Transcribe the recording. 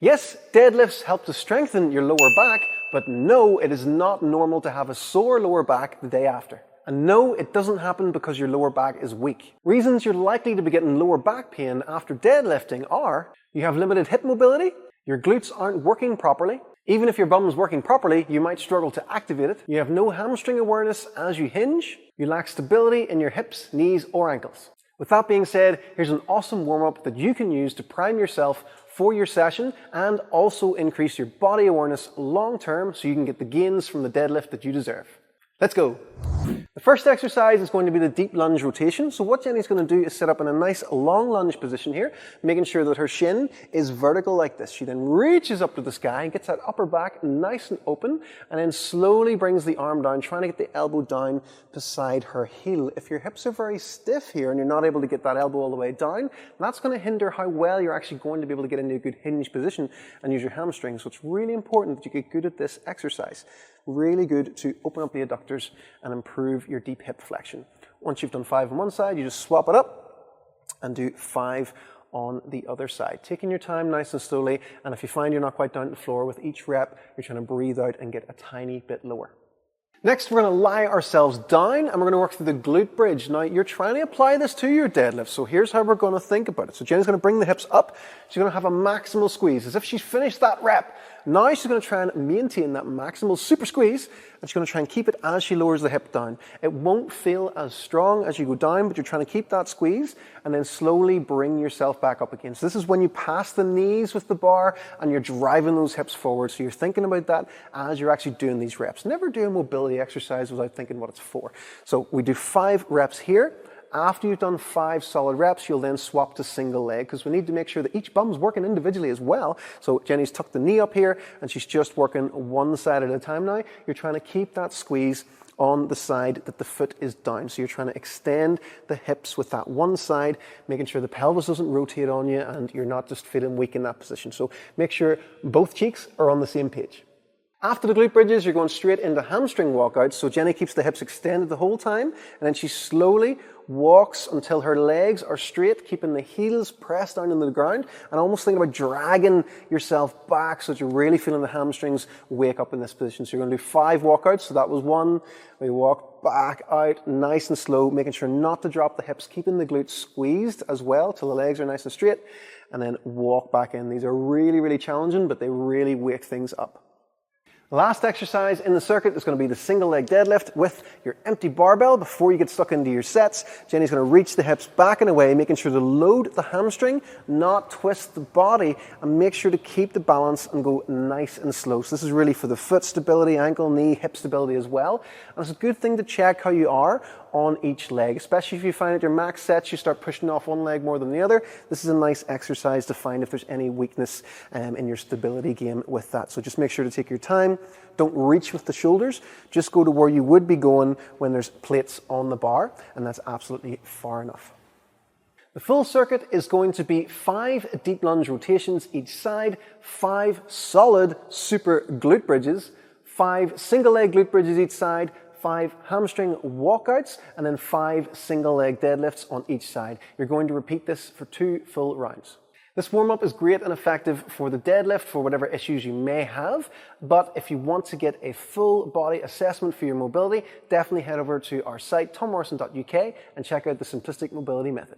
Yes, deadlifts help to strengthen your lower back, but no, it is not normal to have a sore lower back the day after. And no, it doesn't happen because your lower back is weak. Reasons you're likely to be getting lower back pain after deadlifting are: you have limited hip mobility, your glutes aren't working properly, even if your bum is working properly, you might struggle to activate it, you have no hamstring awareness as you hinge, you lack stability in your hips, knees, or ankles. With that being said, here's an awesome warm-up that you can use to prime yourself for your session and also increase your body awareness long-term so you can get the gains from the deadlift that you deserve. Let's go. The first exercise is going to be the deep lunge rotation. So what Jenny's going to do is set up in a nice long lunge position here, making sure that her shin is vertical like this. She then reaches up to the sky and gets that upper back nice and open, and then slowly brings the arm down, trying to get the elbow down beside her heel. If your hips are very stiff here and you're not able to get that elbow all the way down, that's going to hinder how well you're actually going to be able to get into a good hinge position and use your hamstrings. So it's really important that you get good at this exercise. Really good to open up the adductors and improve your deep hip flexion. Once you've done 5 on one side, you just swap it up and do 5 on the other side. Taking your time nice and slowly, and if you find you're not quite down to the floor with each rep, you're trying to breathe out and get a tiny bit lower. Next, we're going to lie ourselves down and we're going to work through the glute bridge. Now, you're trying to apply this to your deadlift, so here's how we're going to think about it. So Jenny's going to bring the hips up. She's going to have a maximal squeeze, as if she's finished that rep. Now she's going to try and maintain that maximal super squeeze, and she's going to try and keep it as she lowers the hip down. It won't feel as strong as you go down, but you're trying to keep that squeeze and then slowly bring yourself back up again. So this is when you pass the knees with the bar and you're driving those hips forward. So you're thinking about that as you're actually doing these reps. Never do a mobility exercise without thinking what it's for. So we do 5 reps here. After you've done 5 solid reps, you'll then swap to single leg, because we need to make sure that each bum's working individually as well. So Jenny's tucked the knee up here and she's just working one side at a time now. You're trying to keep that squeeze on the side that the foot is down. So you're trying to extend the hips with that one side, making sure the pelvis doesn't rotate on you and you're not just feeling weak in that position. So make sure both cheeks are on the same page. After the glute bridges, you're going straight into hamstring walkouts. So Jenny keeps the hips extended the whole time, and then she slowly walks until her legs are straight, keeping the heels pressed down into the ground, and almost think about dragging yourself back so that you're really feeling the hamstrings wake up in this position. So you're going to do 5 walkouts. So that was 1. We walk back out nice and slow, making sure not to drop the hips, keeping the glutes squeezed as well till the legs are nice and straight, and then walk back in. These are really, really challenging, but they really wake things up. The last exercise in the circuit is going to be the single leg deadlift with your empty barbell before you get stuck into your sets. Jenny's going to reach the hips back and away, making sure to load the hamstring, not twist the body, and make sure to keep the balance and go nice and slow. So this is really for the foot stability, ankle, knee, hip stability as well. And it's a good thing to check how you are on each leg, especially if you find at your max sets you start pushing off one leg more than the other. This is a nice exercise to find if there's any weakness in your stability game with that. So just make sure to take your time. Don't reach with the shoulders. Just go to where you would be going when there's plates on the bar, and that's absolutely far enough. The full circuit is going to be 5 deep lunge rotations each side, 5 solid super glute bridges, 5 single leg glute bridges each side, 5 hamstring walkouts, and then 5 single leg deadlifts on each side. You're going to repeat this for 2 full rounds. This warm-up is great and effective for the deadlift, for whatever issues you may have, but if you want to get a full body assessment for your mobility, definitely head over to our site, tommorrison.uk, and check out the Simplistic Mobility Method.